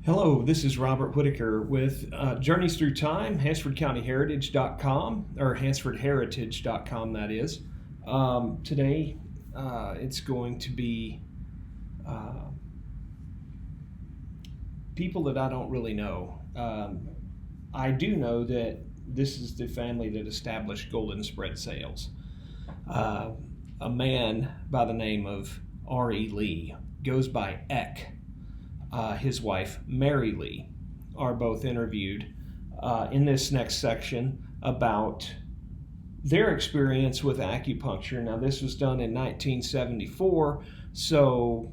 Hello, this is Robert Whitaker with Journeys Through Time, HansfordCountyHeritage.com, or HansfordHeritage.com, that is. Today, it's going to be uh, people that I don't really know. I do know that this is the family that established Golden Spread Sales. Uh, a man by the name of R.E. Lee goes by Eck. His wife, Mary Lee, are both interviewed in this next section about their experience with acupuncture. Now, this was done in 1974, so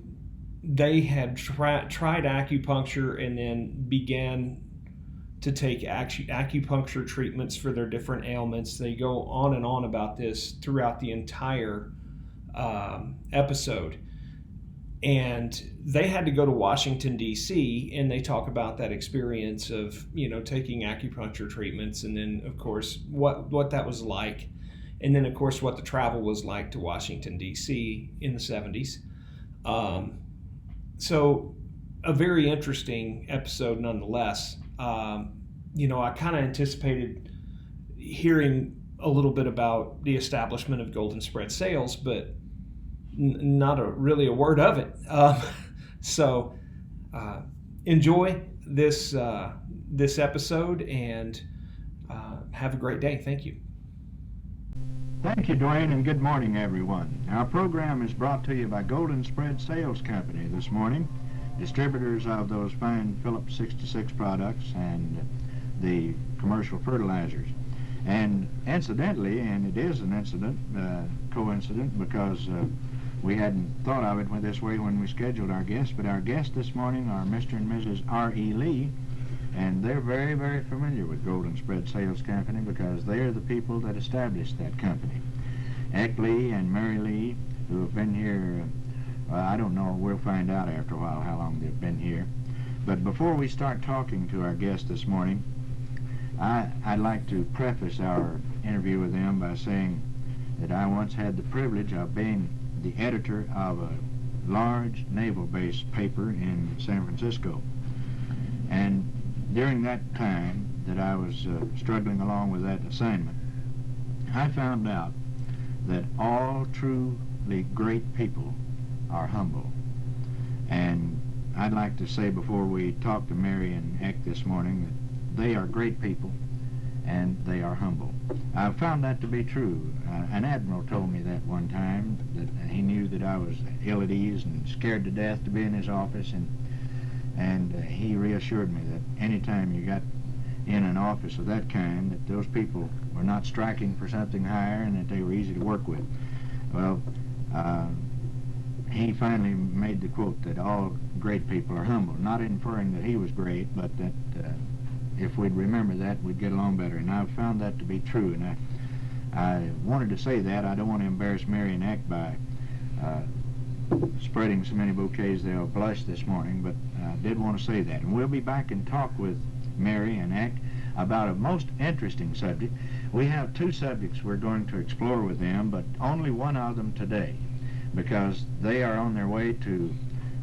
they had tried acupuncture and then began to take acupuncture treatments for their different ailments. They go on and on about this throughout the entire episode. And they had to go to Washington D.C. and they talk about that experience of taking acupuncture treatments, and then of course what that was like, and then of course what the travel was like to Washington D.C. in the 70s. So a very interesting episode nonetheless. I kind of anticipated hearing a little bit about the establishment of Golden Spread Sales, but not really a word of it. So enjoy this episode and have a great day. Thank you. Thank you, Dwayne, and good morning, everyone. Our program is brought to you by Golden Spread Sales Company this morning, distributors of those fine Phillips 66 products and the commercial fertilizers. And incidentally, and it is an coincident, because we hadn't thought of it this way when we scheduled our guests, but our guests this morning are Mr. and Mrs. R.E. Lee, and they're very, very familiar with Golden Spread Sales Company because they're the people that established that company. Eck Lee and Mary Lee, who have been here, I don't know, we'll find out after a while how long they've been here. But before we start talking to our guests this morning, I'd like to preface our interview with them by saying that I once had the privilege of being the editor of a large naval-based paper in San Francisco. And during that time that I was struggling along with that assignment, I found out that all truly great people are humble. And I'd like to say before we talk to Mary and Eck this morning that they are great people and they are humble. I found that to be true. An admiral told me that one time, that he knew that I was ill at ease and scared to death to be in his office, and he reassured me that anytime you got in an office of that kind, that those people were not striking for something higher and that they were easy to work with. Well, he finally made the quote that all great people are humble, not inferring that he was great, but that if we'd remember that, we'd get along better. And I've found that to be true. And I wanted to say that. I don't want to embarrass Mary and Eck by spreading so many bouquets they'll blush this morning, but I did want to say that. And we'll be back and talk with Mary and Eck about a most interesting subject. We have two subjects we're going to explore with them, but only one of them today, because they are on their way to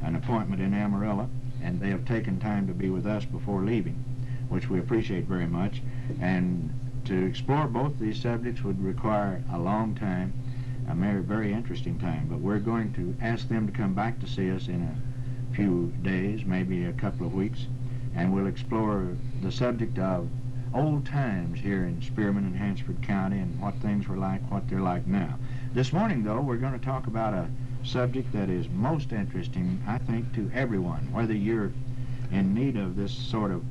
an appointment in Amarillo, and they have taken time to be with us before leaving, which we appreciate very much. And to explore both these subjects would require a long time, a very interesting time. But we're going to ask them to come back to see us in a few days, maybe a couple of weeks, and we'll explore the subject of old times here in Spearman and Hansford County and what things were like, what they're like now. This morning, though, we're going to talk about a subject that is most interesting, I think, to everyone, whether you're in need of this sort of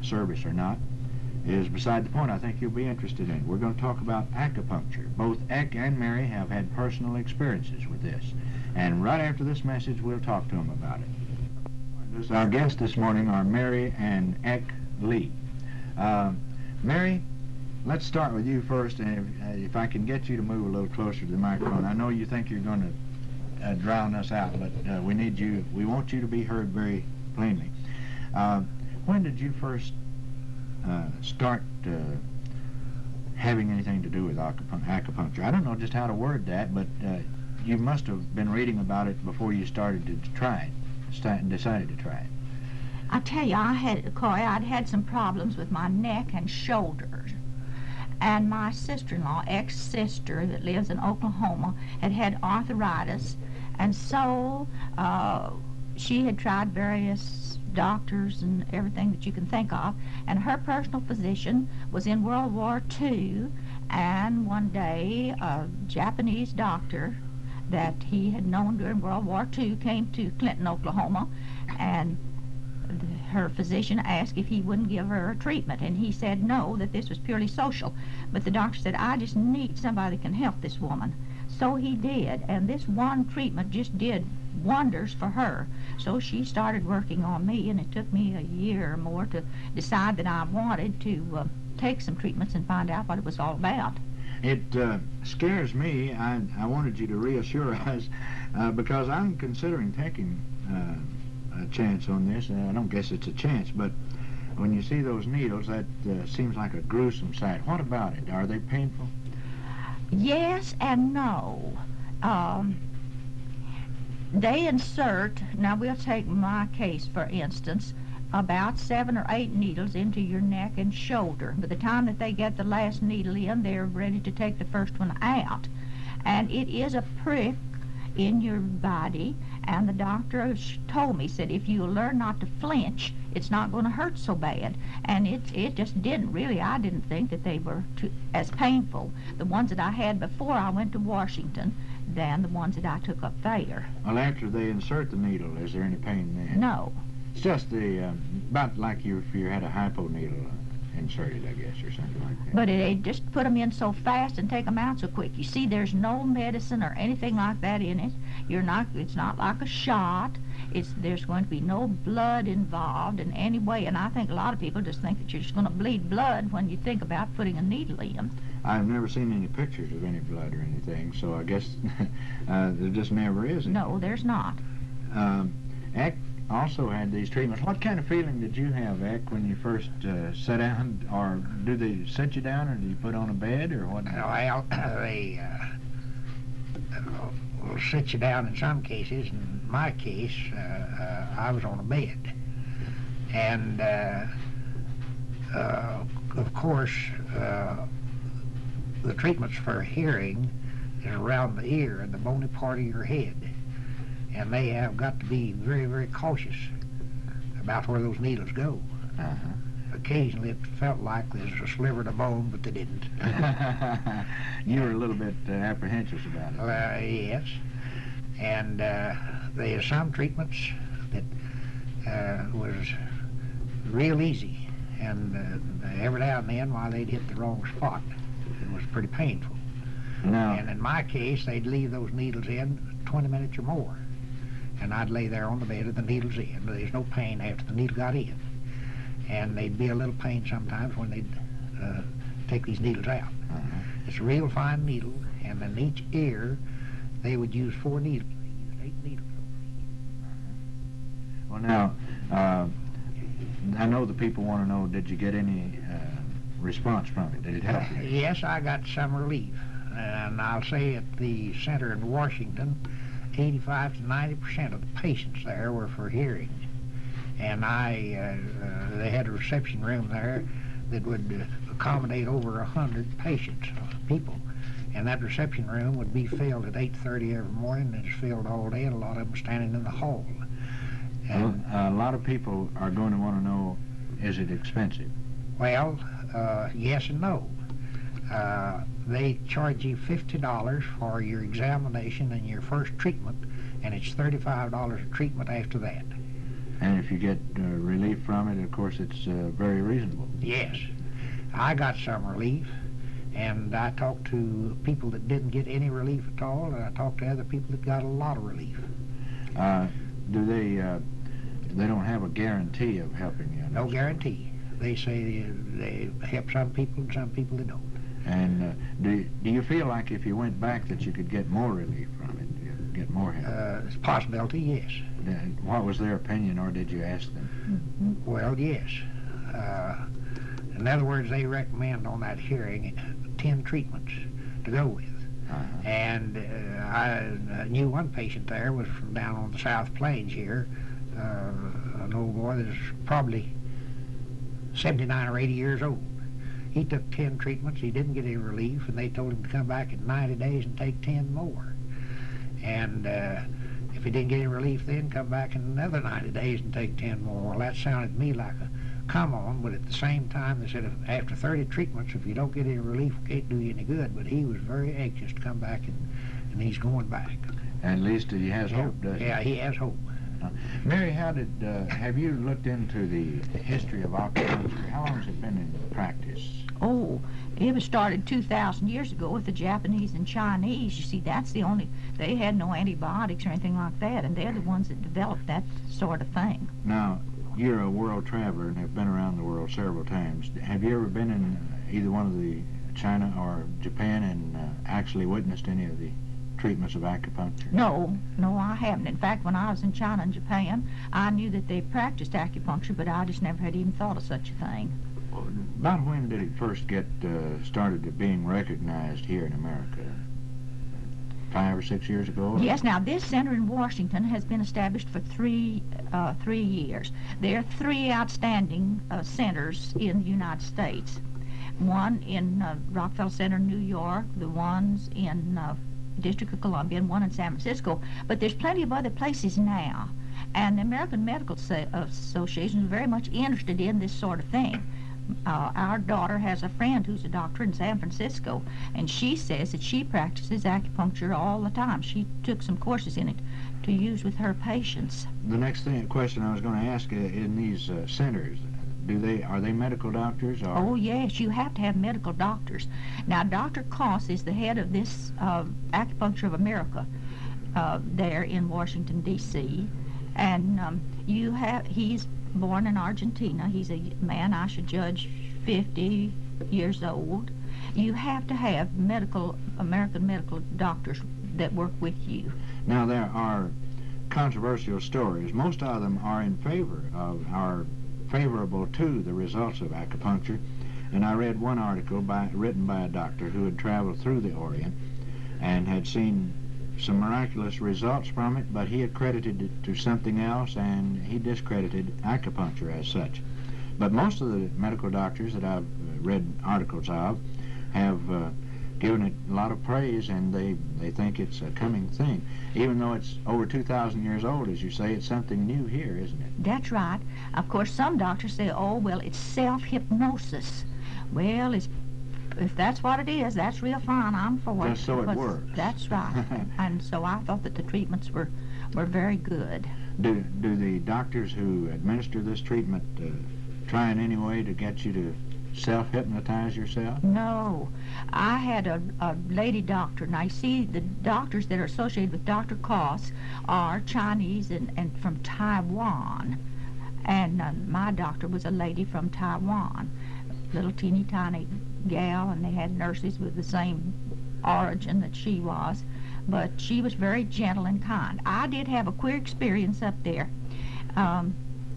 service or not, is beside the point. I think you'll be interested in. We're going to talk about acupuncture. Both Eck and Mary have had personal experiences with this. And right after this message, we'll talk to them about it. Our guests this morning are Mary and Eck Lee. Mary, let's start with you first, and if I can get you to move a little closer to the microphone. I know you think you're going to drown us out, but we want you to be heard very plainly. When did you first start having anything to do with acupuncture? I don't know just how to word that, but you must have been reading about it before you started to try it, decided to try it. I tell you, I'd had some problems with my neck and shoulders. And my sister-in-law, ex-sister that lives in Oklahoma, had arthritis. And so she had tried various doctors and everything that you can think of. And her personal physician was in World War II. And one day, a Japanese doctor that he had known during World War II came to Clinton, Oklahoma, and her physician asked if he wouldn't give her a treatment, and he said no, that this was purely social. But the doctor said, I just need somebody that can help this woman. So he did, and this one treatment just did wonders for her. So she started working on me, and it took me a year or more to decide that I wanted to take some treatments and find out what it was all about. It scares me. I wanted you to reassure us because I'm considering taking a chance on this. I don't guess it's a chance, but when you see those needles, that seems like a gruesome sight. What about it? Are they painful? Yes and no. They insert, now we'll take my case for instance, about 7 or 8 needles into your neck and shoulder. By the time that they get the last needle in, they're ready to take the first one out. And it is a prick in your body, and the doctor told me, said, if you learn not to flinch, it's not going to hurt so bad. And it just didn't really. I didn't think that they were as painful, the ones that I had before I went to Washington, than the ones that I took up there. Well, after they insert the needle, is there any pain then? No. It's just about like if you had a hypo needle inserted, I guess, or something like that. But they just put them in so fast and take them out so quick. You see, there's no medicine or anything like that in it. It's not like a shot. There's going to be no blood involved in any way. And I think a lot of people just think that you're just going to bleed blood when you think about putting a needle in. I've never seen any pictures of any blood or anything, so I guess there just never is. No, there's not. Eck also had these treatments. What kind of feeling did you have, Eck, when you first sat down? Or do they sit you down, or do you put on a bed, or what? Well, they will sit you down in some cases. In my case, I was on a bed. And, of course, the treatments for hearing is around the ear and the bony part of your head. And they have got to be very, very cautious about where those needles go. Uh-huh. Occasionally it felt like there's a sliver of bone, but they didn't. You were a little bit apprehensive about it. Yes. And there are some treatments that was real easy. And every now and then, while they'd hit the wrong spot, it was pretty painful. No. And in my case, they'd leave those needles in 20 minutes or more. And I'd lay there on the bed with the needles in. There's no pain after the needle got in. And there'd be a little pain sometimes when they'd take these needles out. Uh-huh. It's a real fine needle, and in each ear, they would use 4 needles. They used 8 needles. Well, now, I know the people want to know, did you get any response from it? Did it help you? Yes, I got some relief. And I'll say at the center in Washington, 85 to 90% of the patients there were for hearing. And they had a reception room there that would accommodate over 100 people. And that reception room would be filled at 8:30 every morning, and it's filled all day, and a lot of them standing in the hall. And, well, a lot of people are going to want to know, is it expensive? Well, yes and no. They charge you $50 for your examination and your first treatment, and it's $35 a treatment after that. And if you get relief from it, of course, it's very reasonable. Yes. I got some relief, and I talked to people that didn't get any relief at all, and I talked to other people that got a lot of relief. Do they don't have a guarantee of helping you? No guarantee. They say they help some people and some people they don't. And do you feel like if you went back that you could get more relief from it, get more help? It's a possibility, yes. What was their opinion, or did you ask them? Well, yes. In other words, they recommend on that hearing 10 treatments to go with. Uh-huh. And I knew one patient there was from down on the South Plains here, an old boy that's probably 79 or 80 years old. He took 10 treatments. He didn't get any relief, and they told him to come back in 90 days and take 10 more. And if he didn't get any relief then, come back in another 90 days and take 10 more. Well, that sounded to me like a come on, but at the same time, they said after 30 treatments, if you don't get any relief, it can't do you any good. But he was very anxious to come back, and he's going back. At least he has hope, doesn't he? Yeah, he has hope. Mary, have you looked into the history of acupuncture? How long has it been in practice? Oh, it was started 2,000 years ago with the Japanese and Chinese. You see, they had no antibiotics or anything like that, and they're the ones that developed that sort of thing. Now, you're a world traveler and have been around the world several times. Have you ever been in either one of the China or Japan and actually witnessed any of the treatments of acupuncture? No, I haven't. In fact, when I was in China and Japan, I knew that they practiced acupuncture, but I just never had even thought of such a thing. About when did it first get started being recognized here in America? 5 or 6 years ago? Yes, now this center in Washington has been established for three years. There are 3 outstanding centers in the United States. One in Rockefeller Center, New York, the ones in District of Columbia, and one in San Francisco. But there's plenty of other places now. And the American Medical Association is very much interested in this sort of thing. Our daughter has a friend who's a doctor in San Francisco, and she says that she practices acupuncture all the time. She took some courses in it to use with her patients. The next question I was going to ask, in these centers, are they medical doctors? Or? Oh, yes, you have to have medical doctors. Now, Dr. Koss is the head of this Acupuncture of America there in Washington, D.C., and he's born in Argentina. He's a man, I should judge, 50 years old. You have to have American medical doctors that work with you. Now, there are controversial stories. Most of them are are favorable to the results of acupuncture. And I read one article written by a doctor who had traveled through the Orient and had seen some miraculous results from it, but he accredited it to something else, and he discredited acupuncture as such. But most of the medical doctors that I've read articles of have given it a lot of praise, and they think it's a coming thing. Even though it's over 2,000 years old, as you say, it's something new here, isn't it? That's right. Of course, some doctors say, oh, well, it's self-hypnosis. Well, if that's what it is, that's real fine. I'm for it. Just so it works. That's right. And so I thought that the treatments were very good. Do the doctors who administer this treatment try in any way to get you to self-hypnotize yourself? No. I had a lady doctor. Now, you see, the doctors that are associated with Dr. Koss are Chinese and from Taiwan. And my doctor was a lady from Taiwan, little teeny tiny gal, and they had nurses with the same origin that she was, but she was very gentle and kind. I did have a queer experience up there.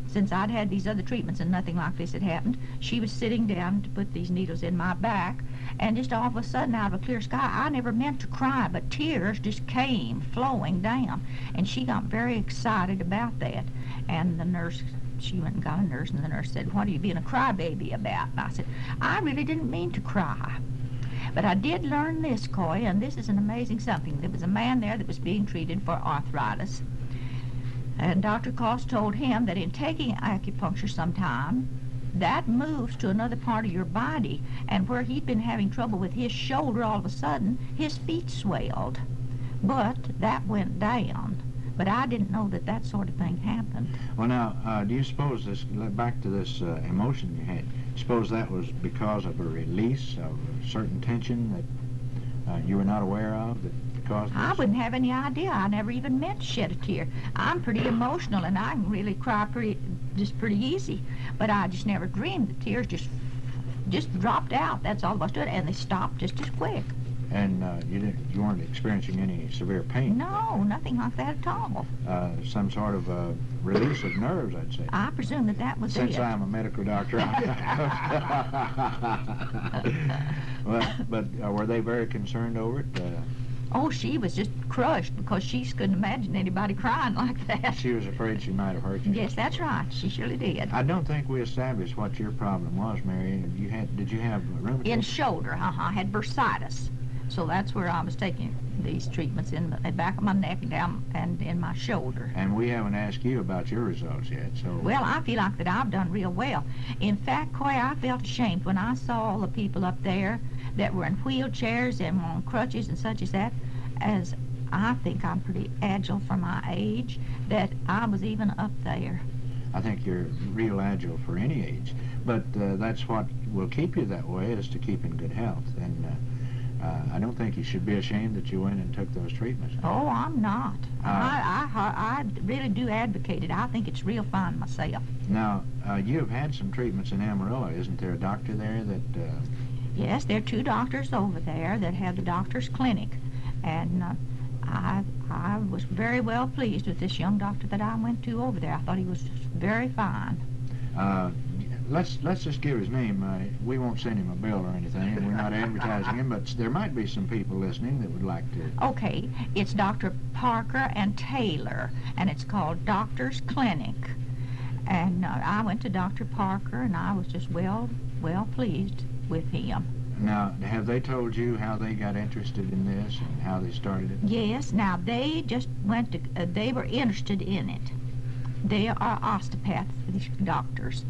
Since I'd had these other treatments and nothing like this had happened, she was sitting down to put these needles in my back, and just all of a sudden, out of a clear sky, I never meant to cry, but tears just came flowing down, and she got very excited about that. And the nurse, she went and got a nurse, and the nurse said, what are you being a crybaby about? And I said, I really didn't mean to cry. But I did learn this, Coy, and this is an amazing something. There was a man there that was being treated for arthritis. And Dr. Koss told him that in taking acupuncture sometime, that moves to another part of your body. And where he'd been having trouble with his shoulder, all of a sudden, his feet swelled. But that went down. But I didn't know that that sort of thing happened. Well, now, do you suppose back to this emotion you had, suppose that was because of a release of a certain tension that you were not aware of that caused this? I wouldn't have any idea. I never even meant to shed a tear. I'm pretty emotional, and I can really cry pretty easy. But I just never dreamed the tears just dropped out. That's all there was to it, and they stopped just as quick. And you weren't experiencing any severe pain? No, nothing like that at all. Some sort of release of nerves, I'd say. I presume that was Since it. I'm a medical doctor. Well, but were they very concerned over it? Oh, she was just crushed because she couldn't imagine anybody crying like that. She was afraid she might have hurt you. Yes, that's right. She surely did. I don't think we established what your problem was, Mary. Did you have rheumatism? In shoulder, I had bursitis. So that's where I was taking these treatments, in the back of my neck down and in my shoulder. And we haven't asked you about your results yet, so... Well, I feel like that I've done real well. In fact, Coy, I felt ashamed when I saw all the people up there that were in wheelchairs and on crutches and such as that, as I think I'm pretty agile for my age, that I was even up there. I think you're real agile for any age. But that's what will keep you that way, is to keep in good health. And I don't think you should be ashamed that you went and took those treatments. Oh, I'm not. I really do advocate it. I think it's real fine myself. Now, you have had some treatments in Amarillo. Isn't there a doctor there that... Yes, there are 2 doctors over there that have the doctor's clinic. And I was very well pleased with this young doctor that I went to over there. I thought he was very fine. Let's just give his name. We won't send him a bill or anything. We're not advertising him, but there might be some people listening that would like to... Okay, it's Dr. Parker and Taylor, and it's called Doctor's Clinic. And I went to Dr. Parker, and I was just well pleased with him. Now, have they told you how they got interested in this and how they started it? Yes, now they just went to, they were interested in it. They are osteopaths, these doctors.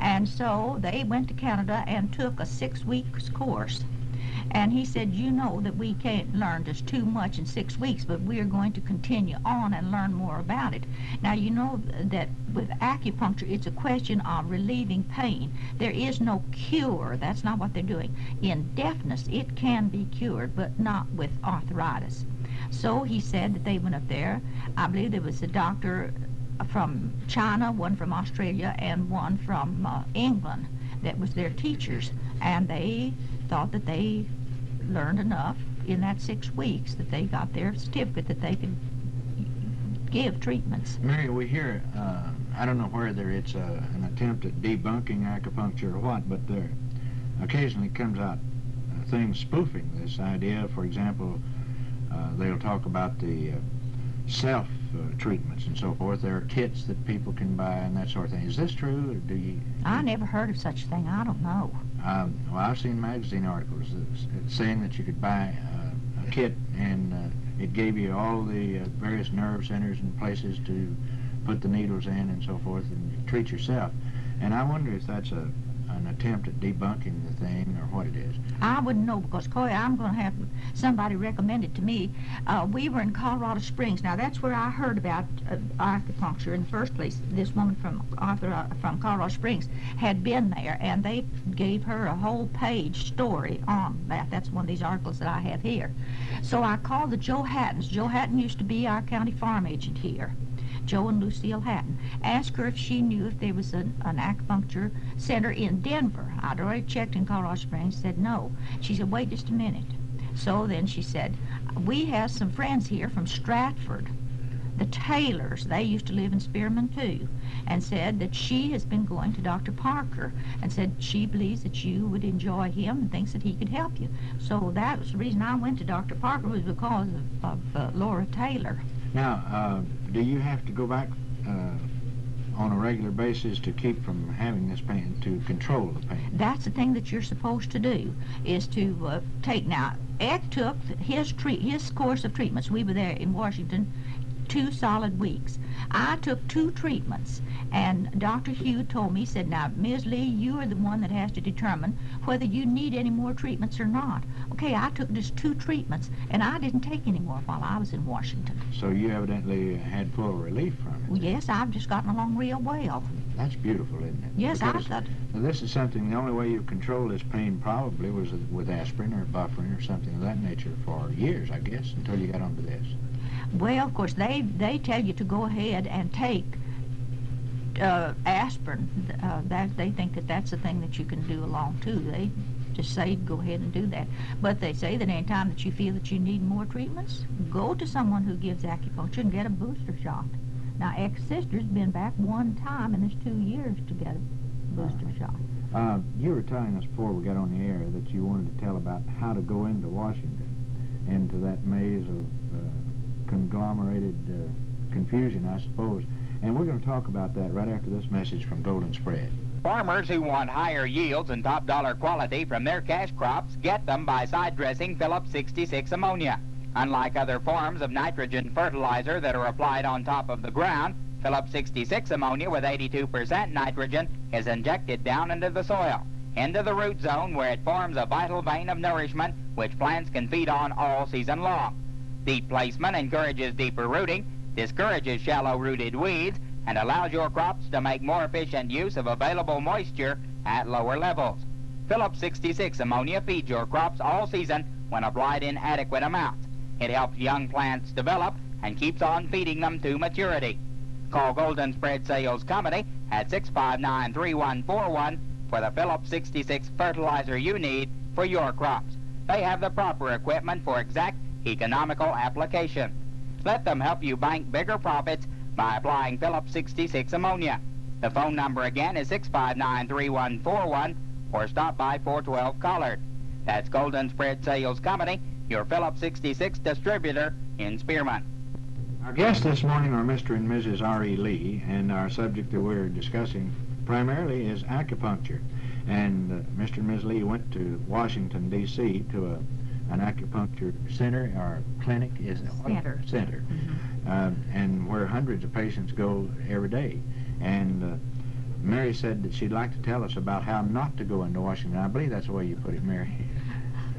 And so they went to Canada and took a 6-week course. And he said, you know that we can't learn just too much in 6 weeks, but we are going to continue on and learn more about it. Now, you know that with acupuncture, it's a question of relieving pain. There is no cure. That's not what they're doing. In deafness, it can be cured, but not with arthritis. So he said that they went up there. I believe there was a doctor from China, one from Australia, and one from England that was their teachers. And they thought that they learned enough in that 6 weeks that they got their certificate that they could give treatments. Mary, we hear, I don't know whether it's an attempt at debunking acupuncture or what, but there occasionally comes out things spoofing this idea. For example, they'll talk about the self-treatments and so forth. There are kits that people can buy and that sort of thing. Is this true, or do you... I never heard of such a thing. I don't know. Well, I've seen magazine articles saying that you could buy a kit and it gave you all the various nerve centers and places to put the needles in and so forth and treat yourself. And I wonder if that's an attempt at debunking the thing or what it is. I wouldn't know because, Coy, I'm going to have somebody recommend it to me. We were in Colorado Springs. Now, that's where I heard about acupuncture in the first place. This woman from Colorado Springs had been there, and they gave her a whole page story on that. That's one of these articles that I have here. So I called the Joe Hattons. Joe Hatton used to be our county farm agent here. Joe and Lucille Hatton. Asked her if she knew if there was an acupuncture center in Denver. I'd already checked in Colorado Springs, said no. She said, wait just a minute. So then she said, we have some friends here from Stratford, the Taylors. They used to live in Spearman too, and said that she has been going to Dr. Parker and said she believes that you would enjoy him and thinks that he could help you. So that was the reason I went to Dr. Parker, was because of Laura Taylor. Now, do you have to go back on a regular basis to keep from having this pain, to control the pain? That's the thing that you're supposed to do, is to take. Now, Ed took his course of treatments. We were there in Washington 2 solid weeks. I took 2 treatments, and Dr. Hugh told me, he said, now, Ms. Lee, you are the one that has to determine whether you need any more treatments or not. Okay, I took just 2 treatments, and I didn't take any more while I was in Washington. So you evidently had full relief from it. Well, yes, I've just gotten along real well. That's beautiful, isn't it? Yes, because I thought... This is something, the only way you control this pain probably was with aspirin or bufferin or something of that nature for years, I guess, until you got onto this. Well, of course, they tell you to go ahead and take aspirin. That they think that that's the thing that you can do along too. They just say go ahead and do that. But they say that any time that you feel that you need more treatments, go to someone who gives acupuncture and get a booster shot. Now, ex-sister's been back 1 time in this 2 years to get a booster shot. You were telling us before we got on the air that you wanted to tell about how to go into Washington. into that maze of conglomerated confusion, I suppose. And we're going to talk about that right after this message from Golden Spread. Farmers who want higher yields and top dollar quality from their cash crops get them by side dressing Phillips 66 ammonia. Unlike other forms of nitrogen fertilizer that are applied on top of the ground, Phillips 66 ammonia with 82% nitrogen is injected down into the soil, into the root zone where it forms a vital vein of nourishment which plants can feed on all season long. Deep placement encourages deeper rooting, discourages shallow-rooted weeds, and allows your crops to make more efficient use of available moisture at lower levels. Phillips 66 ammonia feeds your crops all season when applied in adequate amounts. It helps young plants develop and keeps on feeding them to maturity. Call Golden Spread Sales Company at 659-3141 for the Phillips 66 fertilizer you need for your crops. They have the proper equipment for exact economical application. Let them help you bank bigger profits by applying Phillips 66 ammonia. The phone number again is 659-3141 or stop by 412 Collard. That's Golden Spread Sales Company, your Phillips 66 distributor in Spearman. Our guests this morning are Mr. and Mrs. R.E. Lee, and our subject that we're discussing primarily is acupuncture. And Mr. and Ms. Lee went to Washington, D.C. to an acupuncture center or clinic, is it? Center. Center. Mm-hmm. And where hundreds of patients go every day. And Mary said that she'd like to tell us about how not to go into Washington. I believe that's the way you put it, Mary.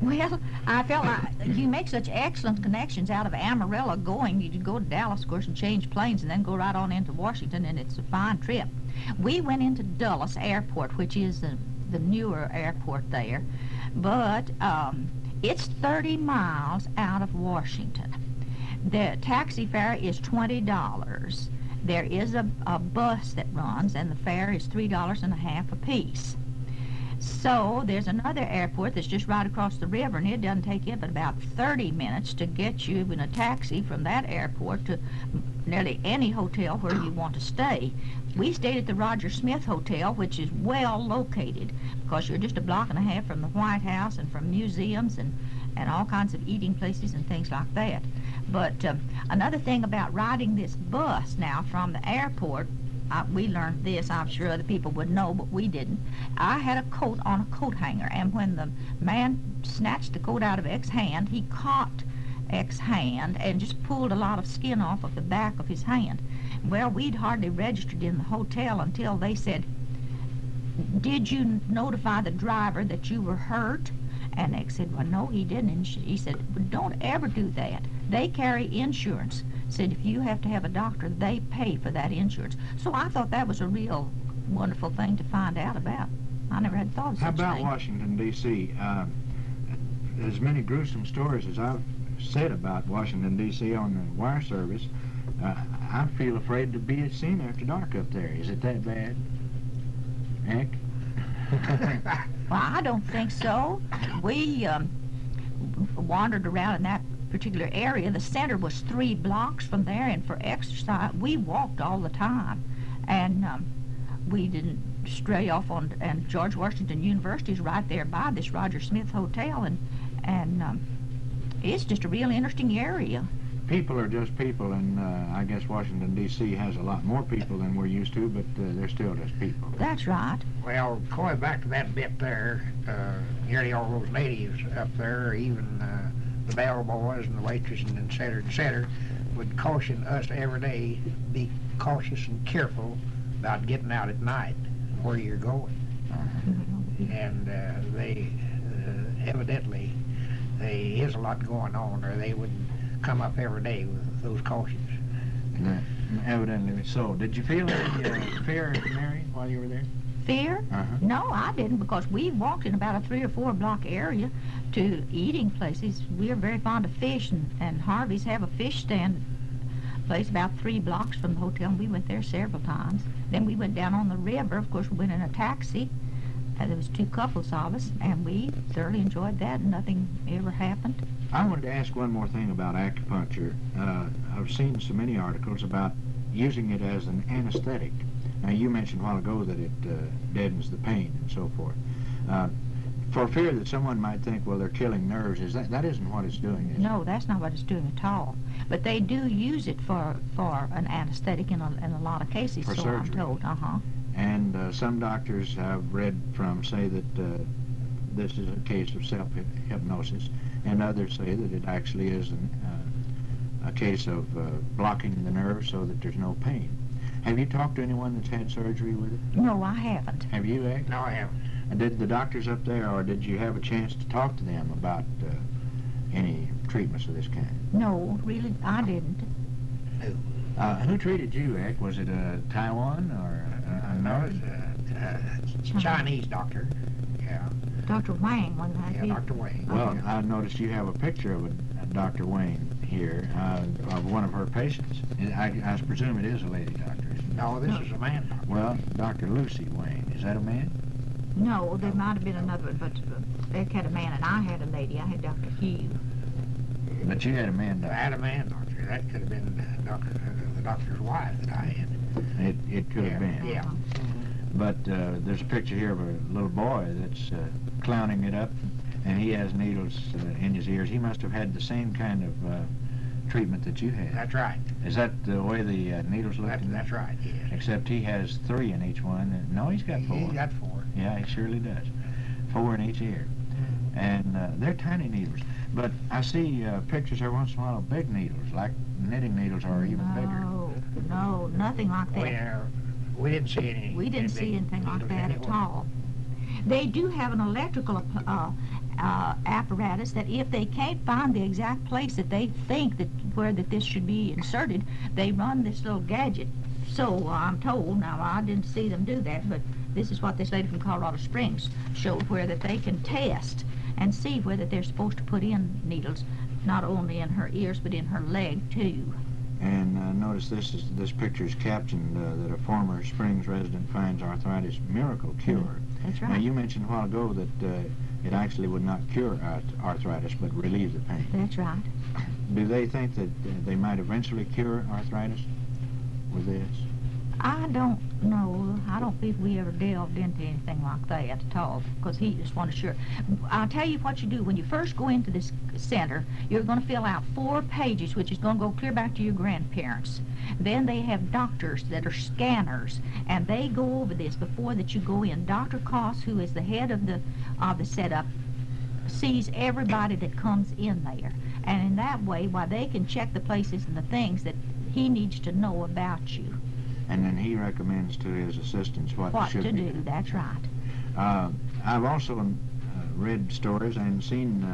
Well, I felt like you make such excellent connections out of Amarillo going. You go to Dallas, of course, and change planes, and then go right on into Washington, and it's a fine trip. We went into Dulles Airport, which is the newer airport there, but it's 30 miles out of Washington. The taxi fare is $20. There is a bus that runs, and the fare is $3.50 apiece. So there's another airport that's just right across the river, and it doesn't take you but about 30 minutes to get you in a taxi from that airport to nearly any hotel where you want to stay. We stayed at the Roger Smith Hotel, which is well located because you're just a block and a half from the White House and from museums and all kinds of eating places and things like that. But another thing about riding this bus now from the airport, we learned this, I'm sure other people would know, but we didn't. I had a coat on a coat hanger, and when the man snatched the coat out of X's hand, he caught X's hand and just pulled a lot of skin off of the back of his hand. Well, we'd hardly registered in the hotel until they said, "Did you notify the driver that you were hurt?" And X said, "Well, no, he didn't." And he said, "Well, don't ever do that. They carry insurance." Said if you have to have a doctor, they pay for that insurance. So I thought that was a real wonderful thing to find out about. I never had thought of such How about thing. Washington, D.C.? As many gruesome stories as I've said about Washington, D.C. on the wire service, I feel afraid to be seen after dark up there. Is it that bad? Hank? Well, I don't think so. We wandered around in that particular area. The center was 3 blocks from there, and for exercise, we walked all the time. And we didn't stray off on, and George Washington University is right there by this Roger Smith Hotel, and it's just a real interesting area. People are just people, and I guess Washington, D.C. has a lot more people than we're used to, but they're still just people. That's right. Well, going back to that bit there, nearly all those natives up there, even the bellboys and the waitresses and et cetera, would caution us every day, be cautious and careful about getting out at night and where you're going. And they evidently, there is a lot going on, or they wouldn't come up every day with those cautions. Evidently so. Did you feel any fear, Mary, while you were there? Fear? Uh-huh. No, I didn't, because we walked in about a 3 or 4 block area to eating places. We are very fond of fish, and Harvey's have a fish stand place about 3 blocks from the hotel, and we went there several times. Then we went down on the river. Of course, we went in a taxi. There was 2 couples of us, and we thoroughly enjoyed that, and nothing ever happened. I wanted to ask one more thing about acupuncture. I've seen so many articles about using it as an anesthetic. Now, you mentioned a while ago that it deadens the pain and so forth. For fear that someone might think, well, they're killing nerves, that isn't what it's doing, is it? No, that's not what it's doing at all. But they do use it for an anesthetic in a lot of cases, For so surgery. I'm told. And some doctors have read from say that this is a case of self-hypnosis, and others say that it actually is a case of blocking the nerve so that there's no pain. Have you talked to anyone that's had surgery with it? No, I haven't. Have you, Ed? No, I haven't. And did the doctors up there, or did you have a chance to talk to them about any treatments of this kind? No, really, I didn't. Who treated you, Ed? Was it Taiwan or No, it's a Chinese doctor. Yeah. Dr. Wang, wasn't that Yeah, it? Dr. Wayne. Well, I noticed you have a picture of a Dr. Wayne here, of one of her patients. I presume it is a lady doctor. No, this is a man doctor. Well, Dr. Lucy Wayne, is that a man? No, there might have been another one, but Beck had a man and I had a lady. I had Dr. Hugh. But you had a man I doctor. had a man doctor. That could have been the doctor's wife that I had. It could have been. Yeah. But there's a picture here of a little boy that's clowning it up, and he has needles in his ears. He must have had the same kind of treatment that you had. That's right. Is that the way the needles look? That's right, yes. Except he has 3 in each one. And, no, he's got 4. He got 4. Yeah, he surely does. 4 in each ear. And they're tiny needles. But I see pictures every once in a while of big needles, like knitting needles or even bigger. No, nothing like that. We didn't see any. We didn't see anything like needles that at anywhere. all. They do have an electrical apparatus that if they can't find the exact place that they think that where this should be inserted, they run this little gadget. So I'm told, now I didn't see them do that, but this is what this lady from Colorado Springs showed, where that they can test and see whether they're supposed to put in needles, not only in her ears, but in her leg too. And notice this picture is captioned that a former Springs resident finds arthritis miracle cure. That's Now, right. you mentioned a while ago that it actually would not cure arthritis, but relieve the pain. That's right. Do they think that they might eventually cure arthritis with this? I don't know. I don't think we ever delved into anything like that at all, because he just wanted sure. I'll tell you what you do. When you first go into this center, you're going to fill out 4 pages, which is going to go clear back to your grandparents. Then they have doctors that are scanners, and they go over this before that you go in. Dr. Koss, who is the head of the setup, sees everybody that comes in there. And in that way, why they can check the places and the things that he needs to know about you. And then he recommends to his assistants what should to be do. done. That's right. I've also read stories and seen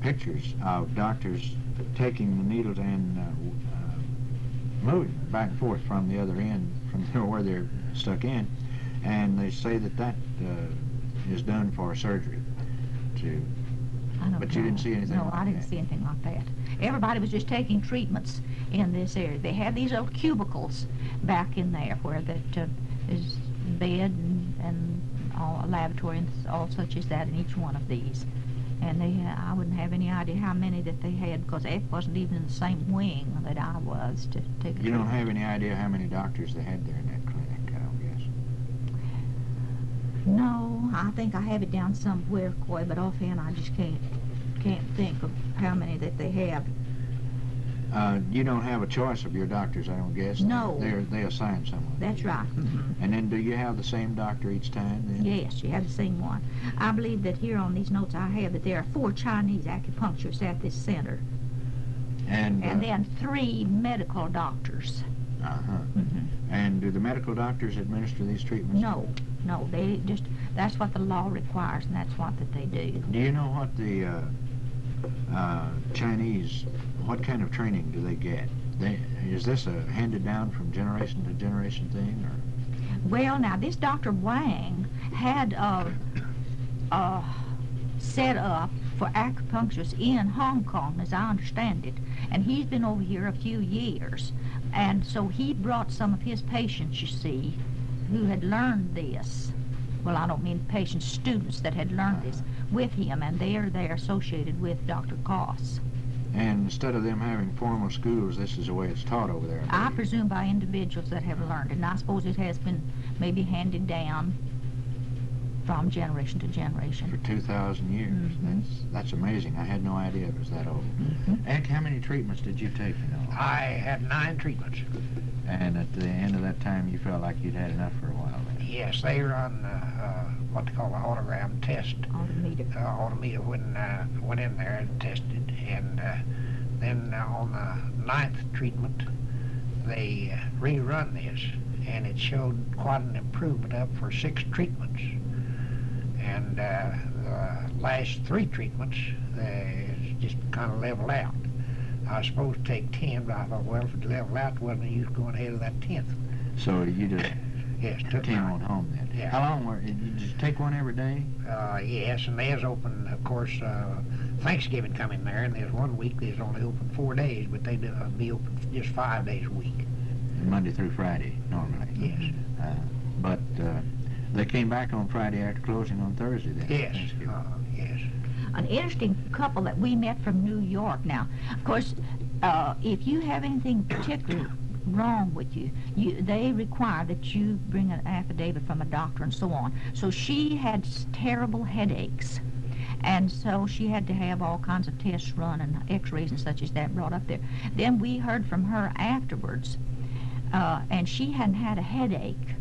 pictures of doctors taking the needles and moving back and forth from the other end, from where they're stuck in, and they say that is done for surgery. I don't But you know. didn't see anything No, like I didn't that. see anything like that. Everybody was just taking treatments in this area. They had these little cubicles back in there where that is bed and all, a lavatory and all such as that in each one of these. And I wouldn't have any idea how many that they had, because F wasn't even in the same wing that I was to take a You don't treatment. have any idea how many doctors they had there in that clinic, I don't guess. No, I think I have it down somewhere, Coy, but offhand I just can't think of how many that they have. You don't have a choice of your doctors, I don't guess. No. They assign someone. That's right. And then do you have the same doctor each time then? Yes, you have the same one. I believe that here on these notes I have that there are 4 Chinese acupuncturists at this center, And then 3 medical doctors. And do the medical doctors administer these treatments? No, they just, that's what the law requires, and that's what that they do. Do you know what the Chinese, what kind of training do they get? Is this a handed down from generation to generation thing, or? Well, now, this Dr. Wang had set up for acupuncturists in Hong Kong, as I understand it, and he's been over here a few years, and so he brought some of his patients, you see, who had learned this. Well, I don't mean patients, students that had learned this with him, and they're associated with Dr. Koss. And instead of them having formal schools, this is the way it's taught over there. I presume by individuals that have learned it, and I suppose it has been maybe handed down from generation to For generation. 2,000 years. Mhm. That's amazing. I had no idea it was that old. Eck, how many treatments did you take, you know? I had 9 treatments. And at the end of that time, you felt like you'd had enough for a while then? Yes, they run what they call an autogram test. Autometer. Autometer when went in there and tested, and then on the 9th treatment, they rerun this, and it showed quite an improvement up for 6 treatments. And the last 3 treatments, it's just kind of leveled out. I was supposed to take 10, but I thought, well, if it leveled out, wasn't any use going ahead of that 10th. So you just Yes, took came 9. on home then? Yeah. How long were you just take one every day? Yes, and they was open, of course, Thanksgiving come in there, and there's one week they was only open 4 days, but they'd be open just 5 days a week. Monday through Friday, normally? Yes. But they came back on Friday after closing on Thursday then? Yes, Thanksgiving. yes. An interesting couple that we met from New York. Now, of course, if you have anything particularly wrong with you, they require that you bring an affidavit from a doctor and so on. So she had terrible headaches, and so she had to have all kinds of tests run and x-rays and such as that brought up there. Then we heard from her afterwards, and she hadn't had a headache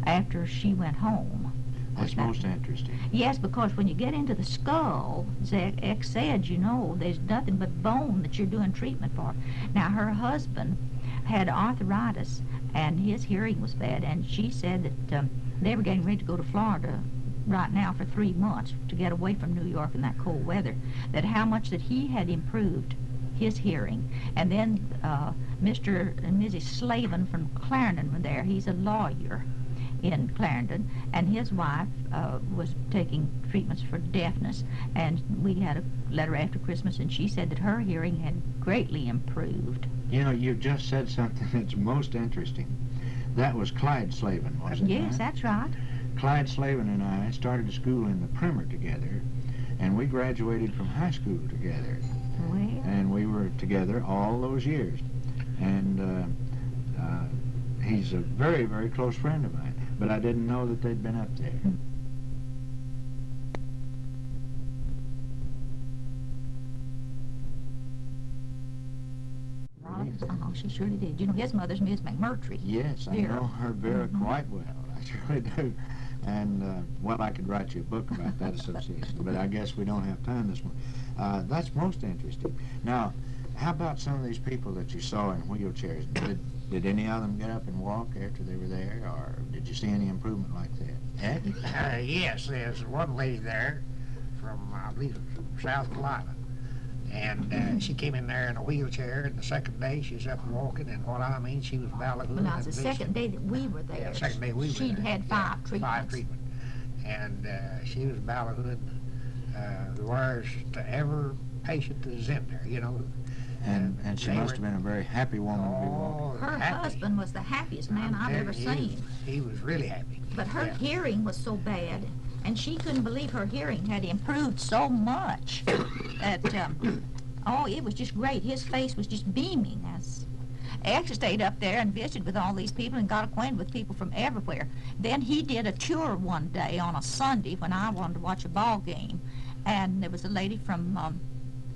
after she went home. That's most interesting. Yes, because when you get into the skull, as X said, you know, there's nothing but bone that you're doing treatment for. Now, her husband had arthritis, and his hearing was bad, and she said that they were getting ready to go to Florida right now for 3 months to get away from New York in that cold weather, that how much that he had improved his hearing. And then Mr. and Mrs. Slavin from Clarendon were there. He's a lawyer in Clarendon, and his wife was taking treatments for deafness, and we had a letter after Christmas, and she said that her hearing had greatly improved. You know, you just said something that's most interesting. That was Clyde Slavin, wasn't it? Yes, that's right. Clyde Slavin and I started school in the Primer together, and we graduated from high school together. Well, And we were together all those years. And he's a very, very close friend of mine, but I didn't know that they'd been up there. oh, she surely did. You know, his mother's Miss McMurtry. Yes, I Vera. know her Vera quite well. I really do. And, well, I could write you a book about that association, but I guess we don't have time this morning. That's most interesting. Now, how about some of these people that you saw in wheelchairs? Did any of them get up and walk after they were there, or did you see any improvement like that? Ed? Yes, there's one lady there from, I believe, South Carolina. And she came in there in a wheelchair, and the second day she's up and walking, and what I mean, she was ballyhooing. Well, now, it's the second day that we were there. Yeah, second day we were She'd there. had 5 treatments. 5 treatments. And she was ballyhooing the worst to every patient that was in there, you know. And she must have been a very happy woman to be walking. Her happy. husband was the happiest man I've ever seen. He was really happy. But her Yeah. hearing was so bad, and she couldn't believe her hearing had improved so much that, oh, it was just great. His face was just beaming. X stayed up there and visited with all these people and got acquainted with people from everywhere. Then he did a tour one day on a Sunday when I wanted to watch a ball game, and there was a lady from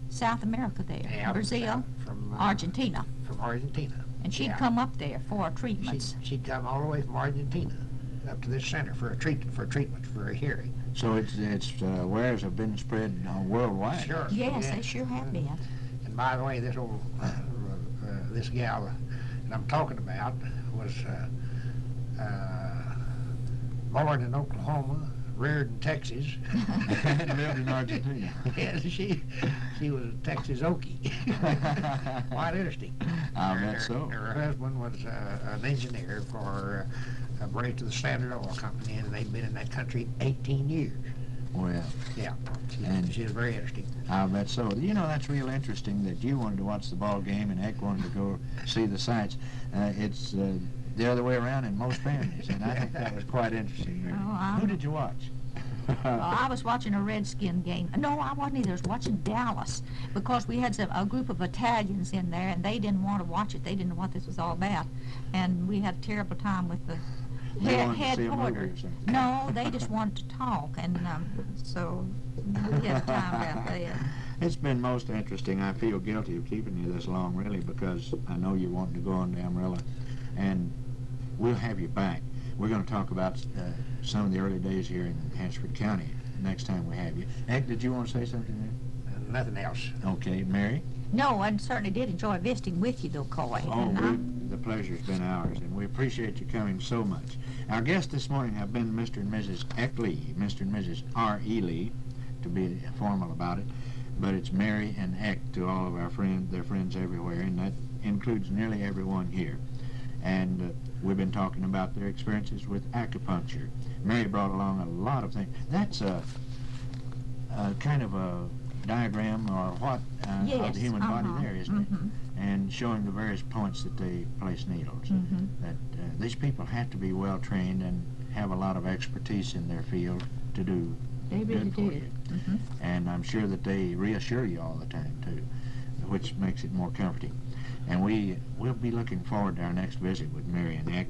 South America there, Yeah, Brazil, from Argentina, From Argentina. and she'd Yeah. come up there for treatments. She'd come all the way from Argentina up to this center for treatment for her hearing. So it's wares have been spread worldwide. Sure. Yes, yeah. they sure have been. And by the way, this gal that I'm talking about was born in Oklahoma, reared in Texas. And lived in Argentina. Yes, she was a Texas Okie. Quite interesting. I bet so. Her husband was an engineer for a branch of the Standard Oil Company, and they'd been in that country 18 years. Well, Yeah, And- she was very interesting. I bet so. You know, that's real interesting that you wanted to watch the ball game and Eck wanted to go see the sights. It's the other way around in most families, and I think that was quite interesting. Really. Oh, Who did you watch? I was watching a Redskin game. No, I wasn't either. I was watching Dallas because we had a group of Italians in there, and they didn't want to watch it. They didn't know what this was all about, and we had a terrible time with the They wanted to see a movie or something. No, they just wanted to talk, and so we had time about that. It's been most interesting. I feel guilty of keeping you this long, really, because I know you're wanting to go on to Amarillo, and we'll have you back. We're going to talk about some of the early days here in Hansford County next time we have you. Hank, did you want to say something there? Nothing else. Okay, Mary? No, I certainly did enjoy visiting with you, though, Coy. Oh, the pleasure's been ours, and we appreciate you coming so much. Our guests this morning have been Mr. and Mrs. Eck Lee, Mr. and Mrs. R.E. Lee, to be formal about it, but it's Mary and Eck to all of our friends, their friends everywhere, and that includes nearly everyone here. And we've been talking about their experiences with acupuncture. Mary brought along a lot of things. That's a kind of a diagram or what Yes, of the human body there, isn't mhm. it? And showing the various points that they place needles. Mhm. That these people have to be well trained and have a lot of expertise in their field to do They really good for do. you. Mhm. And I'm sure that they reassure you all the time too, which makes it more comforting. And we'll be looking forward to our next visit with Mary and Eck,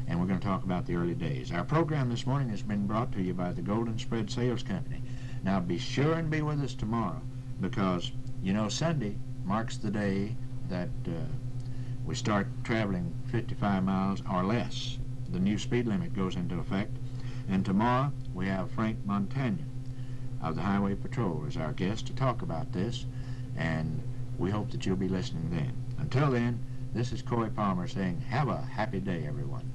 and we're going to talk about the early days. Our program this morning has been brought to you by the Golden Spread Sales Company. Now be sure and be with us tomorrow, because you know Sunday marks the day that we start traveling 55 miles or less. The new speed limit goes into effect, and tomorrow we have Frank Montagna of the Highway Patrol as our guest to talk about this, and we hope that you'll be listening then. Until then, this is Coy Palmer saying, have a happy day, everyone.